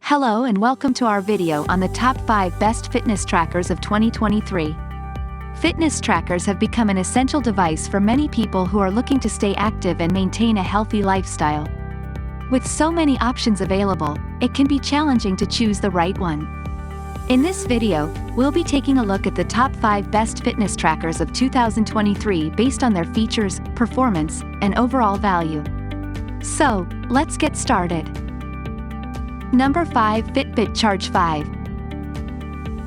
Hello and welcome to our video on the top 5 best fitness trackers of 2023. Fitness trackers have become an essential device for many people who are looking to stay active and maintain a healthy lifestyle. With so many options available, it can be challenging to choose the right one. In this video, we'll be taking a look at the top 5 best fitness trackers of 2023 based on their features, performance, and overall value. So, let's get started. Number 5. Fitbit Charge 5.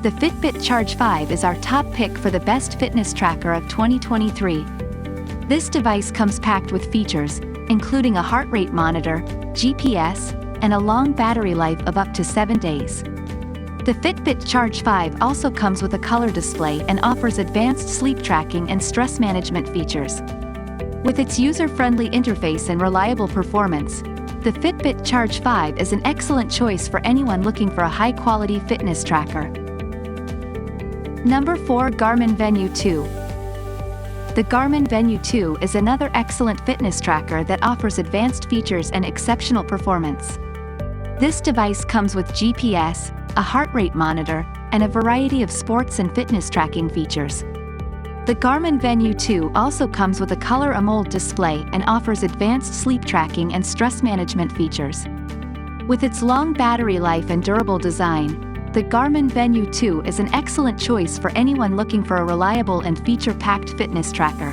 The Fitbit Charge 5 is our top pick for the best fitness tracker of 2023. This device comes packed with features, including a heart rate monitor, GPS, and a long battery life of up to 7 days. The Fitbit Charge 5 also comes with a color display and offers advanced sleep tracking and stress management features. With its user-friendly interface and reliable performance, the Fitbit Charge 5 is an excellent choice for anyone looking for a high-quality fitness tracker. Number 4. Garmin Venu 2. The Garmin Venu 2 is another excellent fitness tracker that offers advanced features and exceptional performance. This device comes with GPS, a heart rate monitor, and a variety of sports and fitness tracking features. The Garmin Venu 2 also comes with a color AMOLED display and offers advanced sleep tracking and stress management features. With its long battery life and durable design, the Garmin Venu 2 is an excellent choice for anyone looking for a reliable and feature-packed fitness tracker.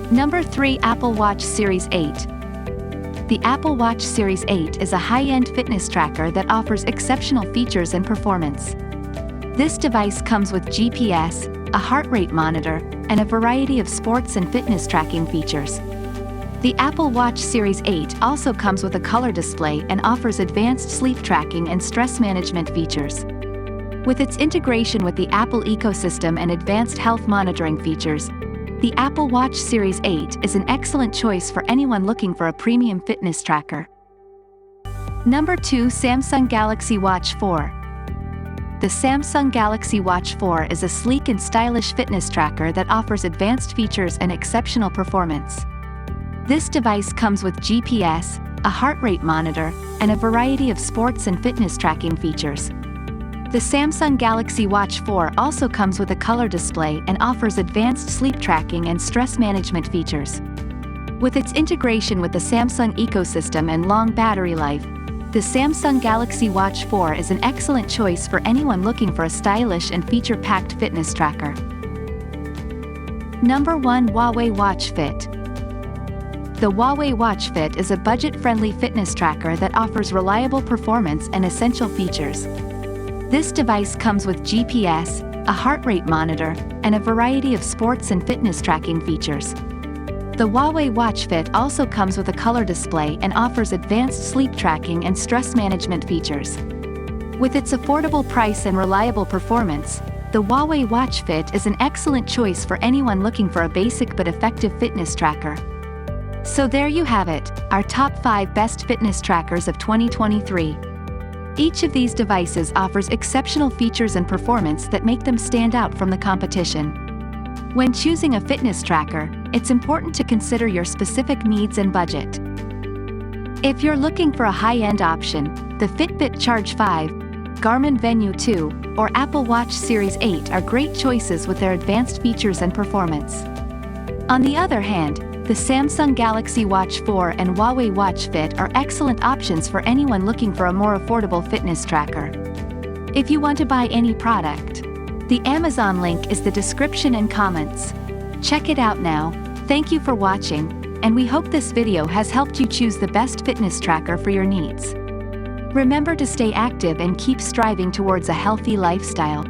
Number 3. Apple Watch Series 8. The Apple Watch Series 8 is a high-end fitness tracker that offers exceptional features and performance. This device comes with GPS, a heart rate monitor, and a variety of sports and fitness tracking features. The Apple Watch Series 8 also comes with a color display and offers advanced sleep tracking and stress management features. With its integration with the Apple ecosystem and advanced health monitoring features, the Apple Watch Series 8 is an excellent choice for anyone looking for a premium fitness tracker. Number 2. Samsung Galaxy Watch 4. The Samsung Galaxy Watch 4 is a sleek and stylish fitness tracker that offers advanced features and exceptional performance. This device comes with GPS, a heart rate monitor, and a variety of sports and fitness tracking features. The Samsung Galaxy Watch 4 also comes with a color display and offers advanced sleep tracking and stress management features. With its integration with the Samsung ecosystem and long battery life, the Samsung Galaxy Watch 4 is an excellent choice for anyone looking for a stylish and feature-packed fitness tracker. Number 1. Huawei Watch Fit. The Huawei Watch Fit is a budget-friendly fitness tracker that offers reliable performance and essential features. This device comes with GPS, a heart rate monitor, and a variety of sports and fitness tracking features. The Huawei Watch Fit also comes with a color display and offers advanced sleep tracking and stress management features. With its affordable price and reliable performance, the Huawei Watch Fit is an excellent choice for anyone looking for a basic but effective fitness tracker. So there you have it, our top 5 best fitness trackers of 2023. Each of these devices offers exceptional features and performance that make them stand out from the competition. When choosing a fitness tracker, it's important to consider your specific needs and budget. If you're looking for a high-end option, the Fitbit Charge 5, Garmin Venu 2, or Apple Watch Series 8 are great choices with their advanced features and performance. On the other hand, the Samsung Galaxy Watch 4 and Huawei Watch Fit are excellent options for anyone looking for a more affordable fitness tracker. If you want to buy any product, the Amazon link is the description and comments. Check it out now. Thank you for watching, and we hope this video has helped you choose the best fitness tracker for your needs. Remember to stay active and keep striving towards a healthy lifestyle.